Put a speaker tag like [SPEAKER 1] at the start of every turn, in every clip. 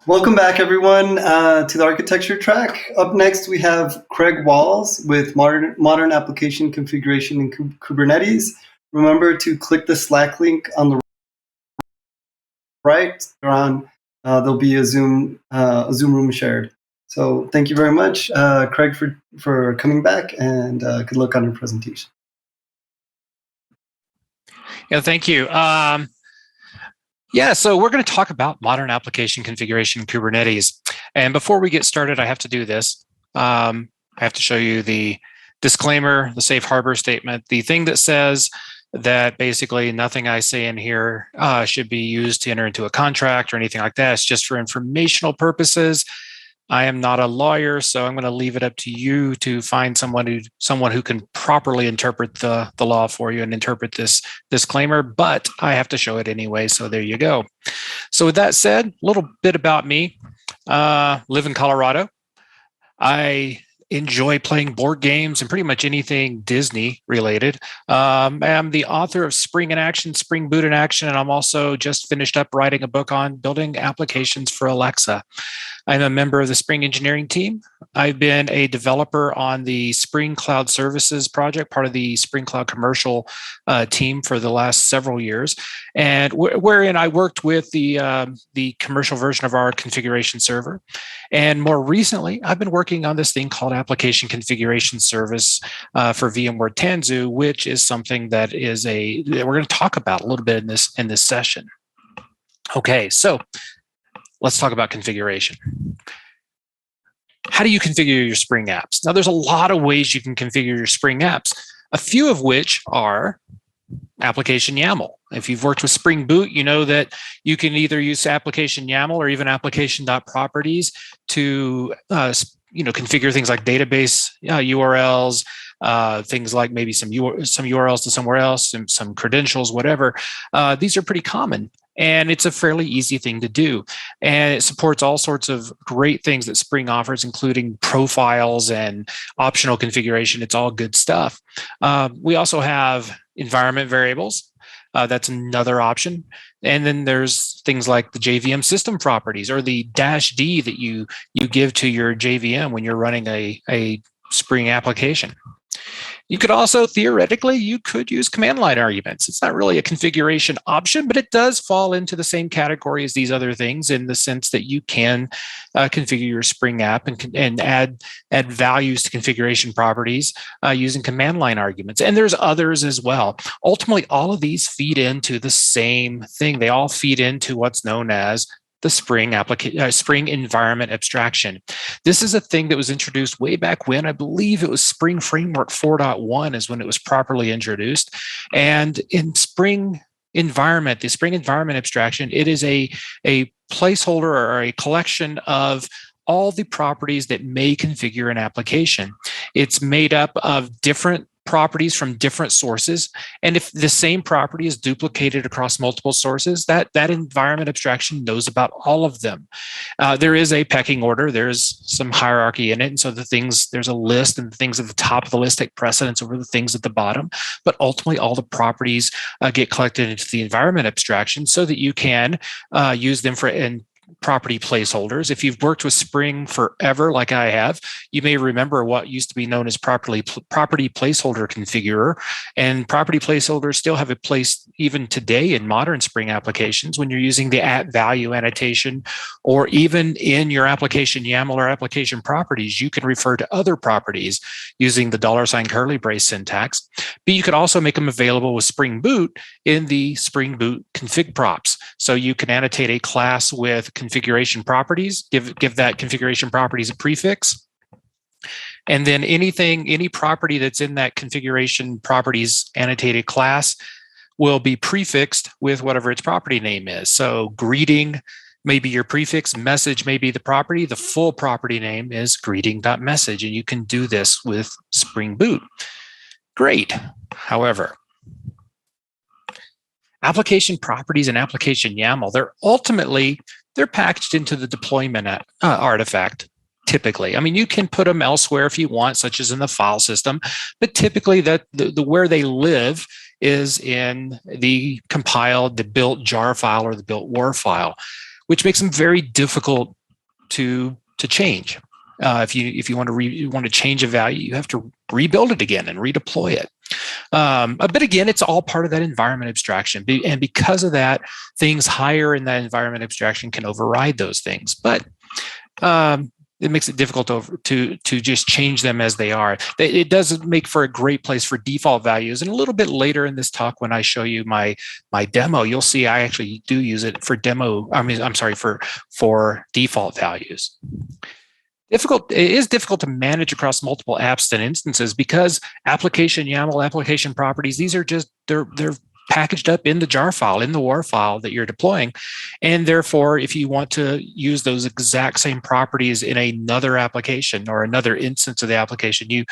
[SPEAKER 1] Welcome back, everyone, to the architecture track. Up next, we have Craig Walls with modern application configuration in Kubernetes. Remember to click the Slack link on the right. There'll be a Zoom room shared. So thank you very much, Craig, for coming back, and good luck on your presentation.
[SPEAKER 2] Yeah, thank you. So we're going to talk about modern application configuration in Kubernetes. And before we get started, I have to do this. I have to show you the disclaimer, the safe harbor statement, the thing that says that basically nothing I say in here should be used to enter into a contract or anything like that. It's just for informational purposes. I am not a lawyer, so I'm going to leave it up to you to find someone who can properly interpret the law for you and interpret this disclaimer, but I have to show it anyway, so there you go. So with that said, a little bit about me. Live in Colorado. I enjoy playing board games and pretty much anything Disney related. I'm the author of Spring in Action, Spring Boot in Action, and I'm also just finished up writing a book on building applications for Alexa. I'm a member of the Spring engineering team. I've been a developer on the Spring Cloud Services project, part of the Spring Cloud commercial team for the last several years, and wherein I worked with the commercial version of our configuration server. And more recently, I've been working on this thing called Application Configuration Service for VMware Tanzu, which is something that we're going to talk about a little bit in this session. Okay, so let's talk about configuration. How do you configure your Spring apps? Now, there's a lot of ways you can configure your Spring apps, a few of which are application YAML. If you've worked with Spring Boot, you know that you can either use application YAML or even application.properties to configure things like database URLs, things like maybe some URLs to somewhere else, some credentials, whatever. These are pretty common. And it's a fairly easy thing to do. And it supports all sorts of great things that Spring offers, including profiles and optional configuration. It's all good stuff. We also have environment variables. That's another option. And then there's things like the JVM system properties or the -D that you give to your JVM when you're running a Spring application. You could also, theoretically, you could use command line arguments. It's not really a configuration option, but it does fall into the same category as these other things in the sense that you can configure your Spring app and add values to configuration properties using command line arguments. And there's others as well. Ultimately, all of these feed into the same thing. They all feed into what's known as the Spring environment abstraction. This is a thing that was introduced way back when. I believe it was Spring Framework 4.1 is when it was properly introduced. And in Spring environment, the Spring environment abstraction, it is a placeholder or a collection of all the properties that may configure an application. It's made up of different properties from different sources. And if the same property is duplicated across multiple sources, that environment abstraction knows about all of them. There is a pecking order. There's some hierarchy in it. And so there's a list, and the things at the top of the list take precedence over the things at the bottom. But ultimately, all the properties get collected into the environment abstraction so that you can use them for property placeholders. If you've worked with Spring forever, like I have, you may remember what used to be known as property placeholder configurer. And property placeholders still have a place even today in modern Spring applications when you're using the @value annotation, or even in your application YAML or application properties, you can refer to other properties using the $curly brace syntax. But you could also make them available with Spring Boot in the Spring Boot config props. So you can annotate a class with configuration properties, give that configuration properties a prefix. And then any property that's in that configuration properties annotated class will be prefixed with whatever its property name is. So greeting may be your prefix, message may be the property, the full property name is greeting.message, and you can do this with Spring Boot. Great. However, application properties and application YAML, they're packaged into the deployment artifact, typically. I mean, you can put them elsewhere if you want, such as in the file system, but typically where they live is in the compiled, the built jar file or the built war file. which makes them very difficult to change. If you want to change a value, you have to rebuild it again and redeploy it. But again, it's all part of that environment abstraction, and because of that, things higher in that environment abstraction can override those things. But it makes it difficult to just change them as they are. It does make for a great place for default values. And a little bit later in this talk, when I show you my demo, you'll see I actually do use it for for default values. It is difficult to manage across multiple apps and instances because application YAML, application properties, these are just, they're packaged up in the jar file, in the WAR file that you're deploying. And therefore, if you want to use those exact same properties in another application or another instance of the application, you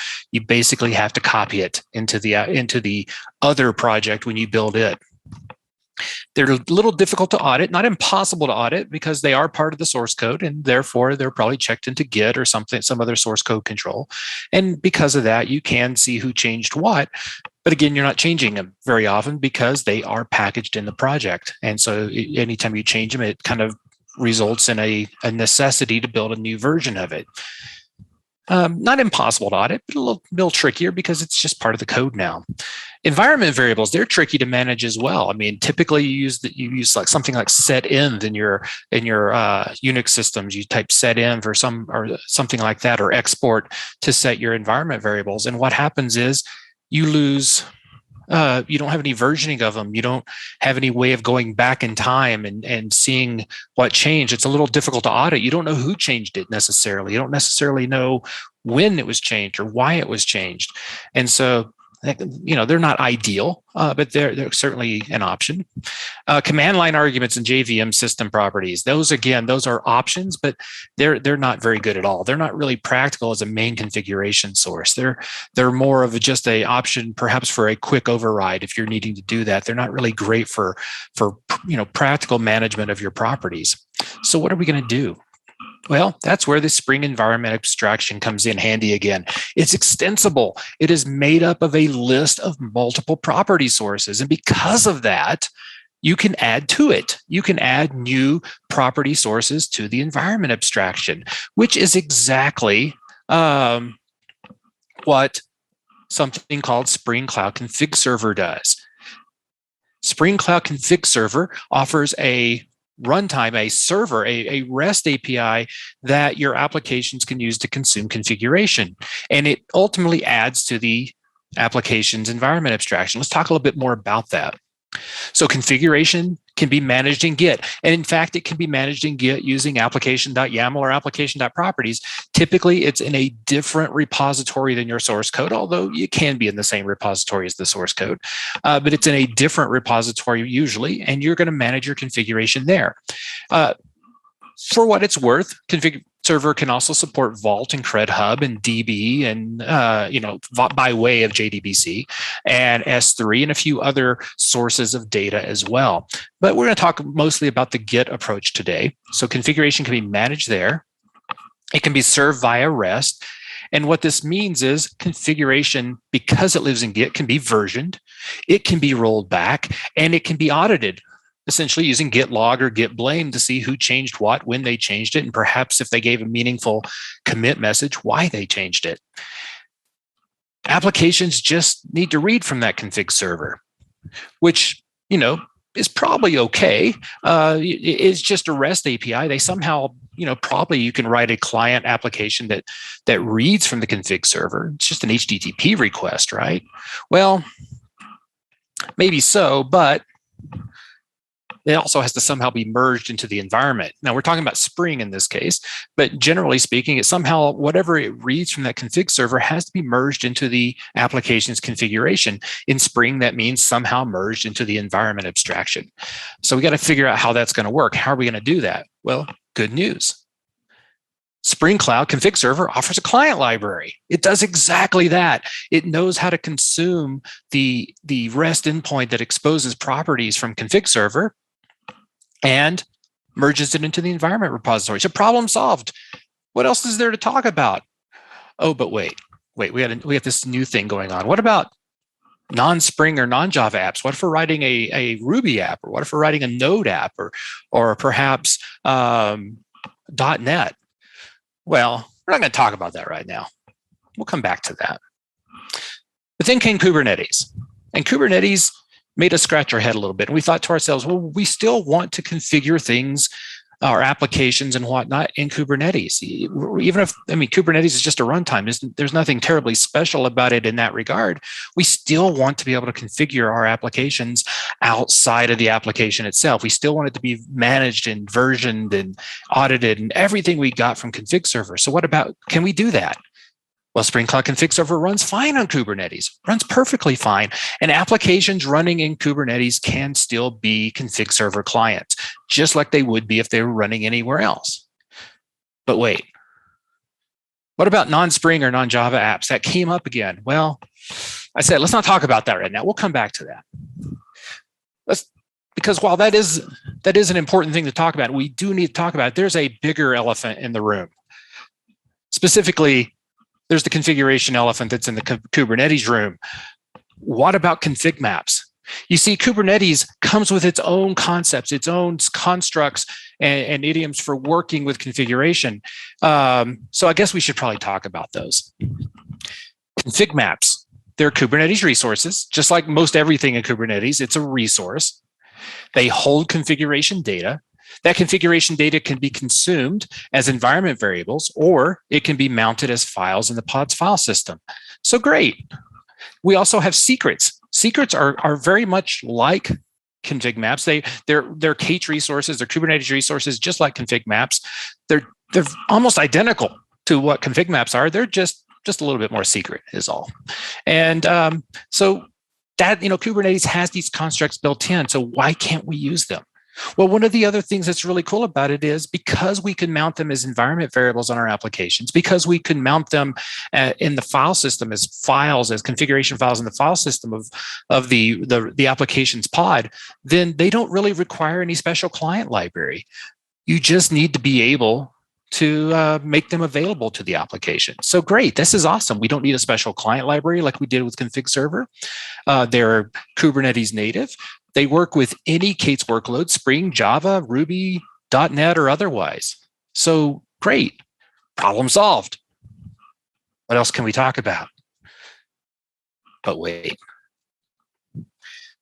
[SPEAKER 2] basically have to copy it into the other project when you build it. They're a little difficult to audit, not impossible to audit, because they are part of the source code, and therefore they're probably checked into Git or some other source code control. And because of that, you can see who changed what. But again, you're not changing them very often because they are packaged in the project. And so anytime you change them, it kind of results in a necessity to build a new version of it. Not impossible to audit, but a little trickier because it's just part of the code now. Environment variables, they're tricky to manage as well. I mean, typically you use like something like setinv in your Unix systems. You type setinv or something like that, or export to set your environment variables. And what happens is you lose. You don't have any versioning of them. You don't have any way of going back in time and seeing what changed. It's a little difficult to audit. You don't know who changed it necessarily. You don't necessarily know when it was changed or why it was changed. And so, they're not ideal, but they're certainly an option. Command line arguments and JVM system properties. Those are options, but they're not very good at all. They're not really practical as a main configuration source. They're more of just a option, perhaps for a quick override if you're needing to do that. They're not really great for practical management of your properties. So what are we going to do? Well, that's where the Spring environment abstraction comes in handy again. It's extensible. It is made up of a list of multiple property sources. And because of that, you can add to it. You can add new property sources to the environment abstraction, which is exactly what something called Spring Cloud Config Server does. Spring Cloud Config Server offers a runtime, a server, a REST API that your applications can use to consume configuration. And it ultimately adds to the application's environment abstraction. Let's talk a little bit more about that. So configuration can be managed in Git. And in fact, it can be managed in Git using application.yaml or application.properties. Typically, it's in a different repository than your source code, although you can be in the same repository as the source code. But it's in a different repository usually, and you're going to manage your configuration there. For what it's worth, config server can also support Vault and Cred Hub and DB and by way of JDBC and S3 and a few other sources of data as well. But we're going to talk mostly about the Git approach today. So configuration can be managed there. It can be served via REST. And what this means is configuration, because it lives in Git, can be versioned, it can be rolled back, and it can be audited, essentially using git log or git blame to see who changed what, when they changed it, and perhaps if they gave a meaningful commit message, why they changed it. Applications just need to read from that config server, which, is probably okay. It's just a REST API. They somehow, probably you can write a client application that reads from the config server. It's just an HTTP request, right? Well, maybe so, but it also has to somehow be merged into the environment. Now, we're talking about Spring in this case, but generally speaking, it somehow, whatever it reads from that config server has to be merged into the application's configuration. In Spring, that means somehow merged into the environment abstraction. So we got to figure out how that's going to work. How are we going to do that? Well, good news. Spring Cloud Config Server offers a client library. It does exactly that. It knows how to consume the REST endpoint that exposes properties from config server and merges it into the environment repository. So problem solved. What else is there to talk about? Oh, but wait, we have this new thing going on. What about non-Spring or non-Java apps? What if we're writing a Ruby app, or what if we're writing a Node app, or perhaps .NET? Well, we're not going to talk about that right now. We'll come back to that. But then came Kubernetes, and Kubernetes made us scratch our head a little bit. And we thought to ourselves, well, we still want to configure things, our applications and whatnot in Kubernetes. Even if, Kubernetes is just a runtime, there's nothing terribly special about it in that regard. We still want to be able to configure our applications outside of the application itself. We still want it to be managed and versioned and audited and everything we got from config server. So what about, can we do that? Well, Spring Cloud Config Server runs fine on Kubernetes, runs perfectly fine. And applications running in Kubernetes can still be config server clients, just like they would be if they were running anywhere else. But wait, what about non-Spring or non-Java apps? That came up again. Well, I said, let's not talk about that right now. We'll come back to that. Because while that is an important thing to talk about, we do need to talk about it. There's a bigger elephant in the room. Specifically, there's the configuration elephant that's in the Kubernetes room. What about config maps? You see, Kubernetes comes with its own concepts, its own constructs and idioms for working with configuration. So I guess we should probably talk about those. Config maps, they're Kubernetes resources, just like most everything in Kubernetes, it's a resource. They hold configuration data. That configuration data can be consumed as environment variables, or it can be mounted as files in the pod's file system. So great. We also have secrets. Secrets are very much like config maps. They're K resources, they're Kubernetes resources, just like config maps. They're almost identical to what config maps are. They're just a little bit more secret is all. And so that, Kubernetes has these constructs built in. So why can't we use them? Well, one of the other things that's really cool about it is because we can mount them as environment variables on our applications, because we can mount them in the file system as files, as configuration files in the file system of the application's pod, then they don't really require any special client library. You just need to be able to make them available to the application. So great, this is awesome. We don't need a special client library like we did with config server. They're Kubernetes native. They work with any K8s workload, Spring, Java, Ruby, .NET, or otherwise. So great, problem solved. What else can we talk about? But wait.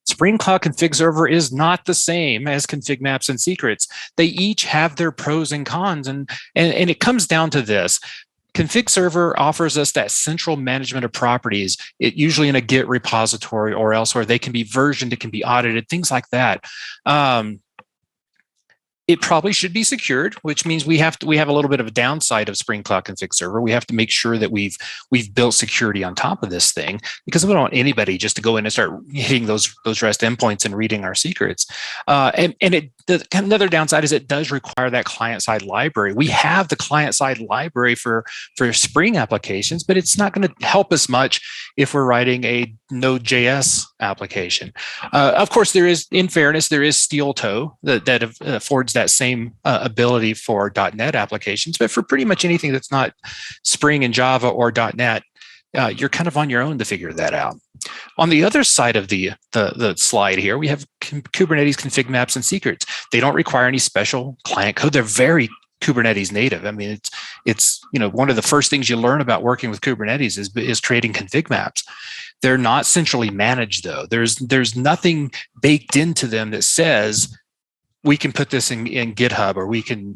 [SPEAKER 2] Spring Cloud Config Server is not the same as Config Maps and Secrets. They each have their pros and cons, and it comes down to this. Config Server offers us that central management of properties, usually in a Git repository or elsewhere. They can be versioned, it can be audited, things like that. It probably should be secured, which means we have a little bit of a downside of Spring Cloud Config Server. We have to make sure that we've built security on top of this thing, because we don't want anybody just to go in and start hitting those REST endpoints and reading our secrets. Another downside is it does require that client-side library. We have the client-side library for Spring applications, but it's not going to help us much if we're writing a Node.js application. Of course, in fairness, there is steel toe that affords that same ability for .NET applications, but for pretty much anything that's not Spring and Java or .NET, you're kind of on your own to figure that out. On the other side of the slide here, we have Kubernetes config maps and secrets. They don't require any special client code. They're very Kubernetes native. I mean, it's one of the first things you learn about working with Kubernetes is creating config maps. They're not centrally managed though. There's nothing baked into them that says we can put this in GitHub, or we can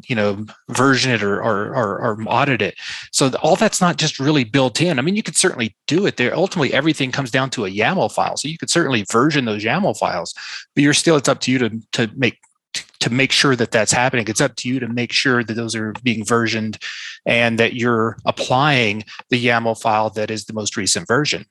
[SPEAKER 2] version it or audit it. So all that's not just really built in. I mean, you could certainly do it there. Ultimately, everything comes down to a YAML file. So you could certainly version those YAML files, but it's up to you to make sure that that's happening. It's up to you to make sure that those are being versioned and that you're applying the YAML file that is the most recent version.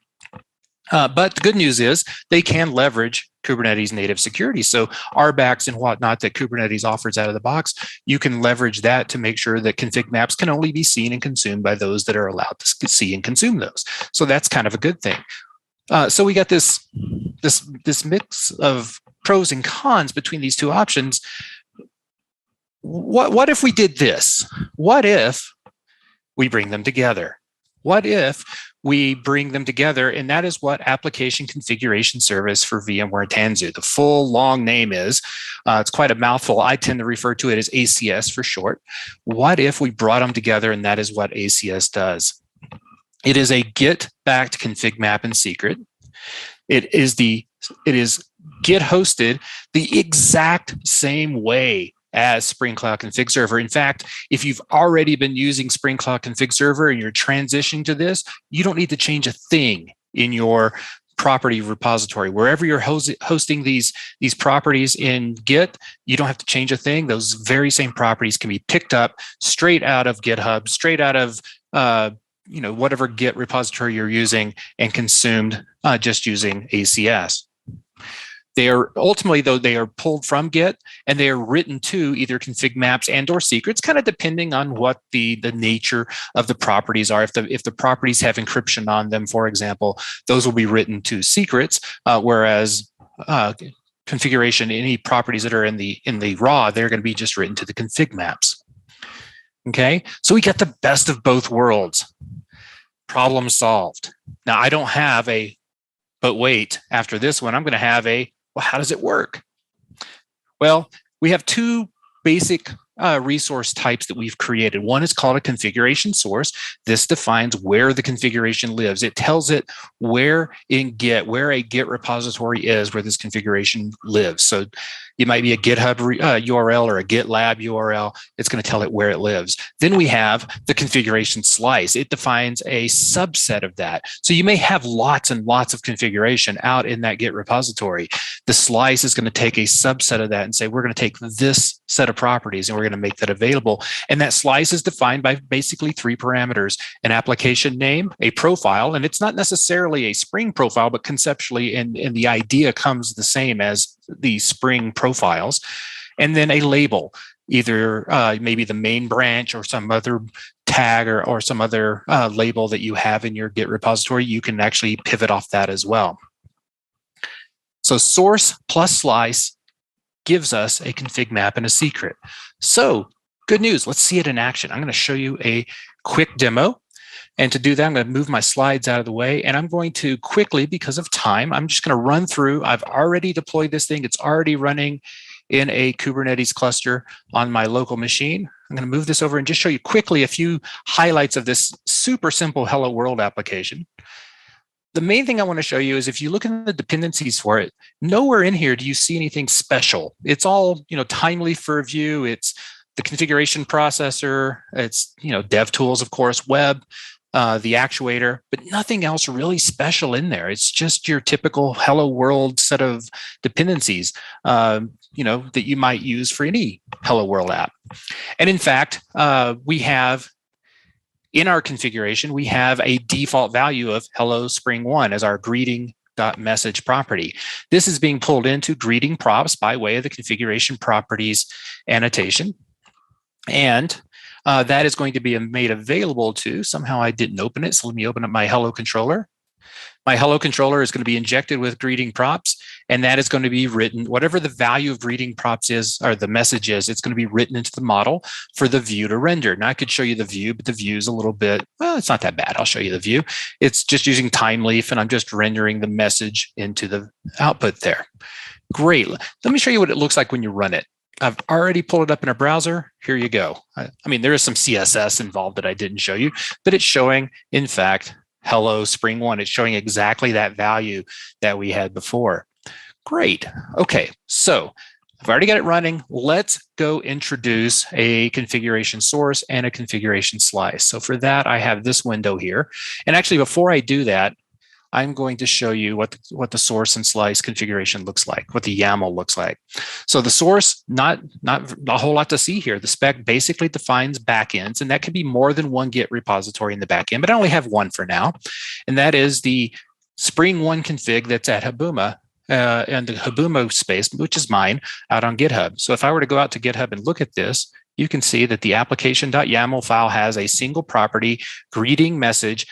[SPEAKER 2] But the good news is they can leverage Kubernetes native security. So RBACs and whatnot that Kubernetes offers out of the box, you can leverage that to make sure that config maps can only be seen and consumed by those that are allowed to see and consume those. So that's kind of a good thing. So we got this mix of pros and cons between these two options. What if we did this? What if we bring them together? What if we bring them together? And that is what Application Configuration Service for VMware Tanzu. The full long name is, it's quite a mouthful. I tend to refer to it as ACS for short. What if we brought them together, and that is what ACS does? It is a Git-backed config map and secret. It is Git hosted the exact same way as Spring Cloud Config Server. In fact, if you've already been using Spring Cloud Config Server and you're transitioning to this, you don't need to change a thing in your property repository. Wherever you're hosting these properties in Git, you don't have to change a thing. Those very same properties can be picked up straight out of GitHub, straight out of whatever Git repository you're using, and consumed just using ACS. They are ultimately, though, they are pulled from Git, and they are written to either config maps and or secrets, kind of depending on what the nature of the properties are. If the properties have encryption on them, for example, those will be written to secrets, whereas configuration, any properties that are in the raw, they're going to be just written to the config maps. Okay, so we get the best of both worlds. Problem solved. Now I don't have but wait, after this one, I'm going to have well, how does it work? Well, we have two basic resource types that we've created. One is called a configuration source. This defines where the configuration lives. It tells it where in Git, where a Git repository is, where this configuration lives. So it might be a GitHub URL or a GitLab URL. It's going to tell it where it lives. Then we have the configuration slice. It defines a subset of that. So you may have lots and lots of configuration out in that Git repository. The slice is going to take a subset of that and say, we're going to take this set of properties and we're going to make that available. And that slice is defined by basically three parameters: an application name, a profile, and it's not necessarily a Spring profile, but conceptually and the idea comes the same as the Spring profiles, and then a label, either maybe the main branch or some other tag or some other label that you have in your Git repository. You can actually pivot off that as well. So source plus slice gives us a config map and a secret. So good news, let's see it in action. I'm going to show you a quick demo. And to do that, I'm going to move my slides out of the way, and I'm going to quickly, because of time, I'm just going to run through. I've already deployed this thing. It's already running in a Kubernetes cluster on my local machine. I'm going to move this over and just show you quickly a few highlights of this super simple Hello World application. The main thing I want to show you is if you look at the dependencies for it, nowhere in here do you see anything special. It's all, timely for view. It's the configuration processor. It's, dev tools, of course, web, the actuator, but nothing else really special in there. It's just your typical Hello World set of dependencies, that you might use for any Hello World app. And in fact, we have in our configuration, we have a default value of Hello Spring 1 as our greeting.message property. This is being pulled into greeting props by way of the configuration properties annotation. And that is going to be made available to, somehow I didn't open it, so let me open up my Hello controller. My Hello controller is going to be injected with greeting props, and that is going to be written, whatever the value of greeting props is, or the message is, it's going to be written into the model for the view to render. Now I could show you the view, but the view is a little bit, well, it's not that bad. I'll show you the view. It's just using time leaf, and I'm just rendering the message into the output there. Great. Let me show you what it looks like when you run it. I've already pulled it up in a browser. Here you go. I mean, there is some CSS involved that I didn't show you, but it's showing, in fact, Hello Spring 1. It's showing exactly that value that we had before. Great. Okay, so I've already got it running. Let's go introduce a configuration source and a configuration slice. So for that, I have this window here. And actually, before I do that, I'm going to show you what the source and slice configuration looks like, what the YAML looks like. So the source, not a whole lot to see here. The spec basically defines backends, and that can be more than one Git repository in the backend, but I only have one for now. And that is the Spring 1 config that's at Habuma, and the Habuma space, which is mine, out on GitHub. So if I were to go out to GitHub and look at this, you can see that the application.yaml file has a single property greeting message.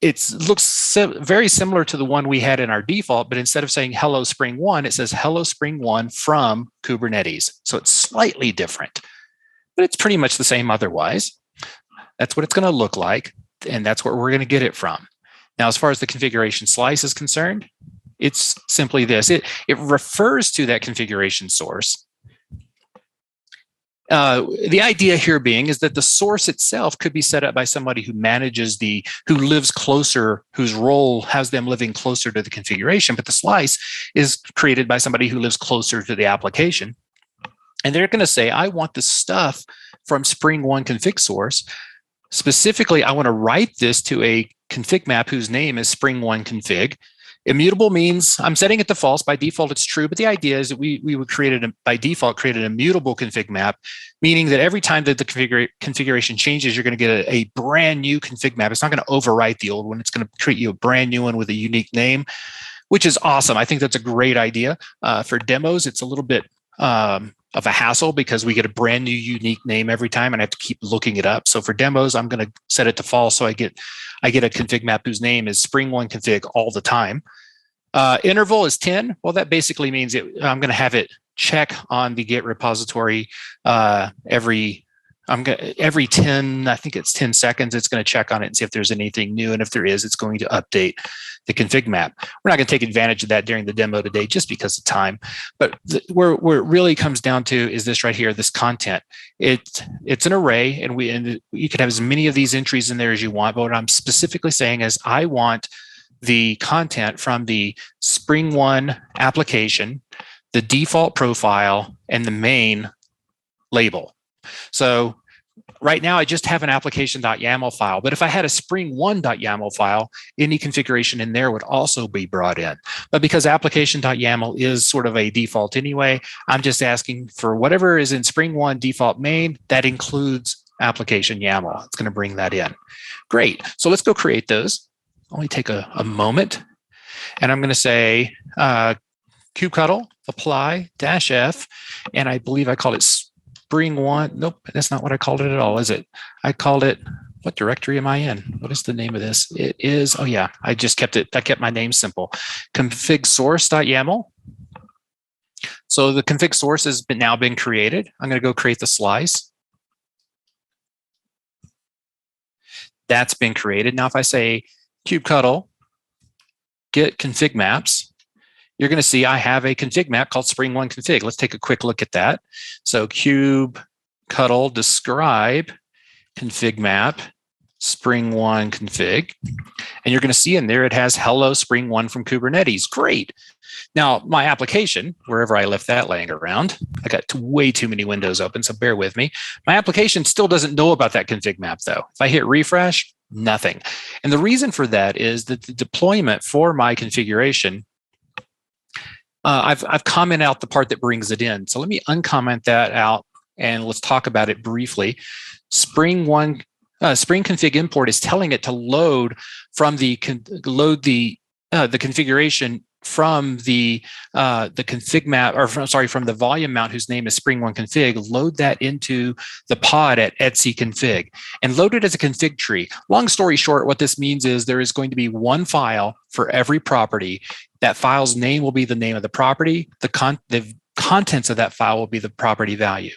[SPEAKER 2] It looks very similar to the one we had in our default, but instead of saying Hello Spring 1, it says Hello Spring 1 from Kubernetes. So it's slightly different, but it's pretty much the same otherwise. That's what it's going to look like. and that's where we're going to get it from. Now, as far as the configuration slice is concerned, it's simply this. It refers to that configuration source. The idea here being is that the source itself could be set up by somebody who manages who lives closer, whose role has them living closer to the configuration, but the slice is created by somebody who lives closer to the application. And they're going to say, I want the stuff from Spring One config source. Specifically, I want to write this to a config map whose name is Spring One config. Immutable means I'm setting it to false. By default, it's true. But the idea is that we would by default, create an immutable config map, meaning that every time that the configuration changes, you're going to get a brand new config map. It's not going to overwrite the old one. It's going to create you a brand new one with a unique name, which is awesome. I think that's a great idea. For demos, it's a little bit of a hassle because we get a brand new unique name every time and I have to keep looking it up. So for demos, I'm going to set it to false. So I get a config map whose name is Spring One config all the time. Interval is 10. Well, that basically means I'm going to have it check on the Git repository every 10, I think it's 10 seconds. It's going to check on it and see if there's anything new. And if there is, it's going to update the config map. We're not going to take advantage of that during the demo today just because of time. But where it really comes down to is this right here, this content. It's an array, and you could have as many of these entries in there as you want. But what I'm specifically saying is I want the content from the Spring One application, the default profile, and the main label. So right now I just have an application.yaml file, but if I had a spring1.yaml file, any configuration in there would also be brought in. But because application.yaml is sort of a default anyway, I'm just asking for whatever is in Spring One default main, that includes application YAML. It's going to bring that in. Great. So let's go create those. Only take a moment. And I'm going to say kubectl apply -f, and I believe I called it Spring One. Nope, that's not what I called it at all, is it? I called it, what directory am I in? What is the name of this? It is, oh yeah, I just kept it, I kept my name simple. Config source.yaml. So the config source has now been created. I'm going to go create the slice. That's been created. Now, if I say kubectl get config maps, you're going to see I have a config map called Spring One config. Let's take a quick look at that. So kubectl describe config map Spring One config. And you're going to see in there it has hello Spring One from Kubernetes. Great. Now, my application, wherever I left that laying around, I got way too many windows open, so bear with me. My application still doesn't know about that config map, though. If I hit refresh, nothing. And the reason for that is that the deployment for my configuration, I've commented out the part that brings it in. So let me uncomment that out and let's talk about it briefly. Spring config import is telling it to load from the configuration from the config map, or from the volume mount whose name is Spring One config. Load that into the pod at etc config and load it as a config tree. Long story short, what this means is there is going to be one file for every property. That file's name will be the name of the property. The contents of that file will be the property value.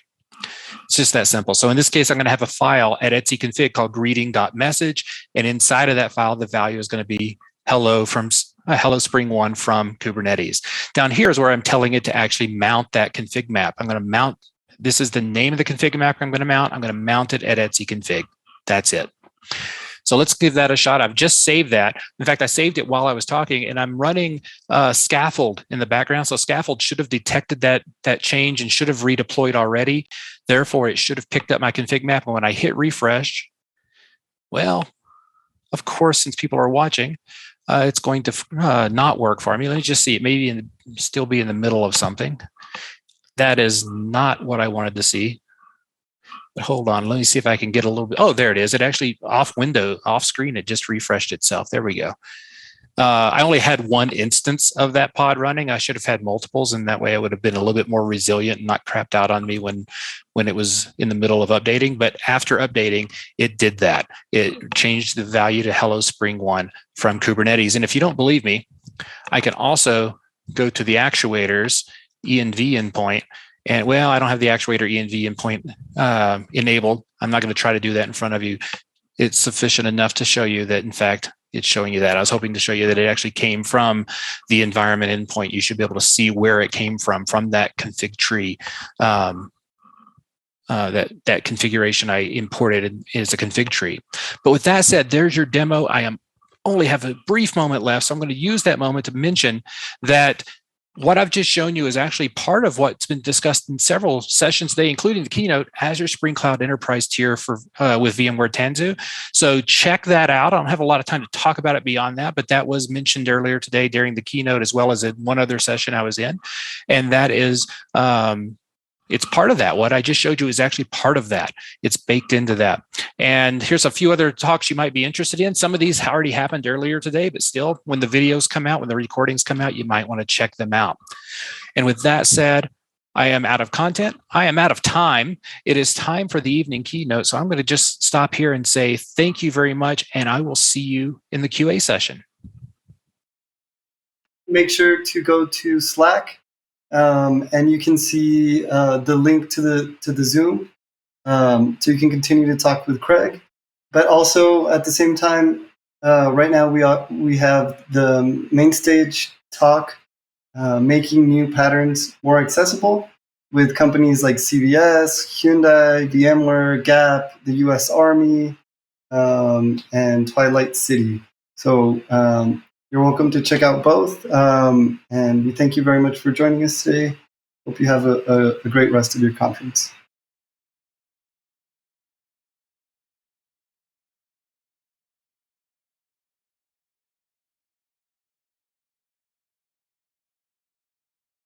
[SPEAKER 2] It's just that simple. So in this case, I'm going to have a file at etc config called greeting.message, and inside of that file, the value is going to be hello Spring One from Kubernetes. Down here is where I'm telling it to actually mount that config map. I'm going to mount, this is the name of the config map I'm going to mount. I'm going to mount it at etc config. That's it. So let's give that a shot. I've just saved that. In fact, I saved it while I was talking, and I'm running Scaffold in the background. So Scaffold should have detected that change and should have redeployed already. Therefore, it should have picked up my config map. And when I hit refresh, well, of course, since people are watching, it's going to not work for me. Let me just see. It may still be in the middle of something. That is not what I wanted to see. But hold on. Let me see if I can get a little bit. Oh, there it is. It actually off screen, it just refreshed itself. There we go. I only had one instance of that pod running. I should have had multiples, and that way I would have been a little bit more resilient and not crapped out on me when it was in the middle of updating. But after updating, it did that. It changed the value to hello Spring One from Kubernetes. And if you don't believe me, I can also go to the actuators env endpoint. And well, I don't have the actuator env endpoint enabled. I'm not going to try to do that in front of you. it's sufficient enough to show you that, in fact, it's showing you that. I was hoping to show you that it actually came from the environment endpoint. You should be able to see where it came from that config tree. That configuration I imported is a config tree. But with that said, there's your demo. I only have a brief moment left, so I'm going to use that moment to mention that what I've just shown you is actually part of what's been discussed in several sessions today, including the keynote, Azure Spring Cloud Enterprise tier for with VMware Tanzu. So check that out. I don't have a lot of time to talk about it beyond that, but that was mentioned earlier today during the keynote, as well as in one other session I was in. And that is, it's part of that. What I just showed you is actually part of that. It's baked into that. And here's a few other talks you might be interested in. Some of these already happened earlier today, but still, when the videos come out, when the recordings come out, you might want to check them out. And with that said, I am out of content. I am out of time. It is time for the evening keynote. So I'm going to just stop here and say thank you very much, and I will see you in the QA session.
[SPEAKER 1] Make sure to go to Slack. And you can see the link to the Zoom, so you can continue to talk with Craig. But also at the same time, right now we have the main stage talk, making new patterns more accessible, with companies like CVS, Hyundai, VMware, Gap, the U.S. Army, and Twilight City. So you're welcome to check out both. And we thank you very much for joining us today. Hope you have a great rest of your conference.